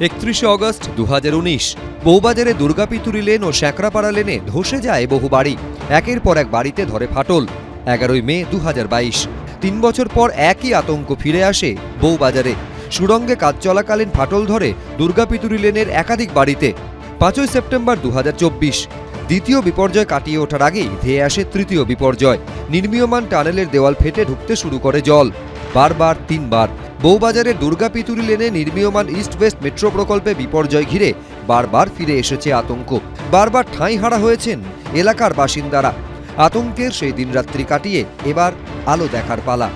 31 August 2019 বউবাজারে দুর্গাপিতুরি lane ও শ্যাকরাপাড়া লেনে ধসে যায় বহু বাড়ি। একের পর এক বাড়িতে ধরে ফাটল। 11 মে 2022 3 বছর পর একই আতঙ্ক ফিরে আসে বউবাজারে। সুড়ঙ্গে কাজ চলাকালীন ফাটল ধরে দুর্গাপিতুরি লেনের একাধিক বাড়িতে। 5 সেপ্টেম্বর 2024 দ্বিতীয় বিপর্যয় কাটিয়ে ওঠার আগেই ধেয়ে আসে তৃতীয় বিপর্যয়। নির্মীয়মান টানেলের দেওয়াল ফেটে ঢুকতে শুরু করে জল। বারবার 3 বার বউবাজারের দুর্গাপিতুরি লেনে নির্মীয়মান ইস্ট ওয়েস্ট মেট্রো প্রকল্পে বিপর্যয় ঘিরে বারবার ফিরে এসেছে আতঙ্ক। বারবার ঠাঁই হারা হয়েছেন এলাকার বাসিন্দারা। আতঙ্কের সেই দিনরাত্রি কাটিয়ে এবার আলো দেখার পালা।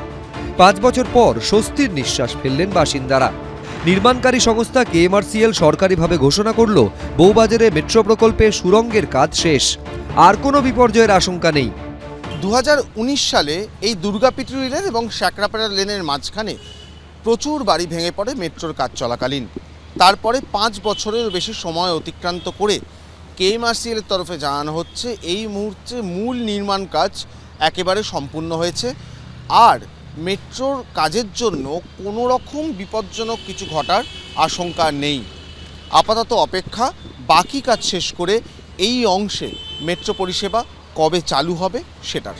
5 বছর পর স্বস্তির নিঃশ্বাস ফেললেন বাসিন্দারা। নির্মাণকারী সংস্থা কেএমআরসিএল সরকারিভাবে ঘোষণা করল বউবাজারে মেট্রো প্রকল্পে সুড়ঙ্গের কাজ শেষ, আর কোনো বিপর্যয়ের আশঙ্কা নেই। 2019 সালে এই দুর্গাপিতুরি লেন এবং শ্যাকরাপাড়া লেনের মাঝখানে প্রচুর বাড়ি ভেঙে পড়ে মেট্রোর কাজ চলাকালীন। তারপরে 5 বছরের বেশি সময় অতিক্রান্ত করে কেএমআরসিএল এর তরফে জানানো হচ্ছে এই মুহূর্তে মূল নির্মাণ কাজ একেবারে সম্পূর্ণ হয়েছে, আর মেট্রোর কাজের জন্য কোনো রকম বিপজ্জনক কিছু ঘটার আশঙ্কা নেই। আপাতত অপেক্ষা বাকি কাজ শেষ করে এই অংশে মেট্রো পরিষেবা কবে চালু হবে সেটার।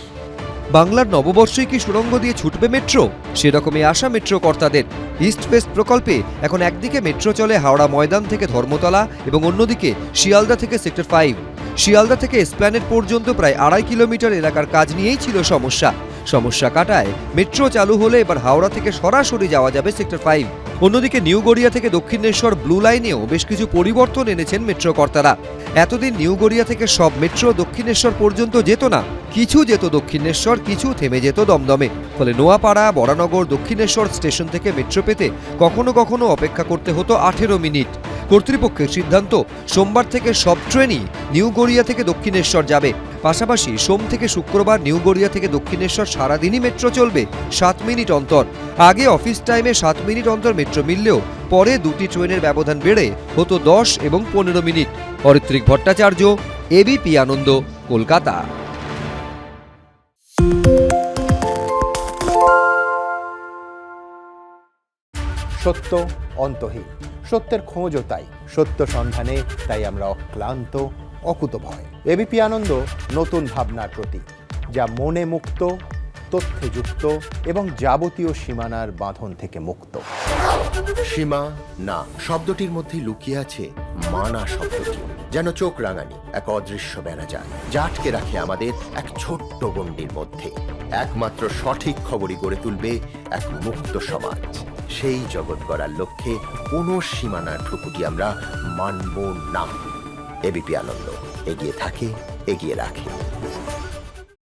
বাংলার নববর্ষে কি সুড়ঙ্গ দিয়ে ছুটবে মেট্রো? সেরকমই আশা মেট্রো কর্তাদের। ইস্ট ওয়েস্ট প্রকল্পে এখন একদিকে মেট্রো চলে হাওড়া ময়দান থেকে ধর্মতলা এবং অন্যদিকে শিয়ালদা থেকে সেক্টর 5। শিয়ালদা থেকে এসপ্ল্যানেড পর্যন্ত প্রায় 2.5 কিলোমিটার এলাকার কাজ নিয়েই ছিল সমস্যা কাটায় মেট্রো চালু হলে এবার হাওড়া থেকে সরাসরি যাওয়া যাবে সেক্টর 5। অন্যদিকে নিউ গড়িয়া থেকে দক্ষিণেশ্বর ব্লু লাইনেও বেশ কিছু পরিবর্তন এনেছেন মেট্রো কর্তারা। এতদিন নিউ গড়িয়া থেকে সব মেট্রো দক্ষিণেশ্বর পর্যন্ত যেত না, কিছু যেত দক্ষিণেশ্বর, কিছু থেমে যেত দমদমে। ফলে নোয়াপাড়া, বরানগর, দক্ষিণেশ্বর স্টেশন থেকে মেট্রো পেতে কখনো কখনো অপেক্ষা করতে হতো 18 মিনিট। কর্তৃপক্ষের সিদ্ধান্ত, সোমবার থেকে সব ট্রেনই নিউ গড়িয়া থেকে দক্ষিণেশ্বর যাবে। পাশাপাশি সোম থেকে শুক্রবার নিউ গড়িয়া থেকে দক্ষিণেশ্বর সারাদিনই মেট্রো চলবে 7 মিনিট অন্তর। আগে অফিস টাইমে 7 মিনিট অন্তর মেট্রো মিললেও পরে দুটি ট্রেনের ব্যবধান বেড়ে হতো 10 এবং 15 মিনিট। অরিত্রিক ভট্টাচার্য, এবিপি আনন্দ, কলকাতা। সত্য অন্তহীন, সত্যের খোঁজও তাই, সত্য সন্ধানে তাই আমরা অক্লান্ত, অকুতভয়। এবিপি আনন্দ নতুন ভাবনার প্রতীক, যা মনে মুক্ত, তথ্যে যুক্ত এবং যাবতীয় সীমানার বাঁধন থেকে মুক্ত। সীমা না শব্দটির মধ্যে লুকিয়ে আছে মানা শব্দটি, যেন চোখ রাঙানি এক অদৃশ্য বেড়াজাল, যা আটকে রাখে আমাদের এক ছোট্ট গণ্ডির মধ্যে। একমাত্র সঠিক খবরই গড়ে তুলবে এক মুক্ত সমাজ। সেই জগৎ গড়ার লক্ষ্যে কোনো সীমানার ঠুকুটি আমরা মানব না। এবিপি আনন্দ এগিয়ে থাকে, এগিয়ে রাখে।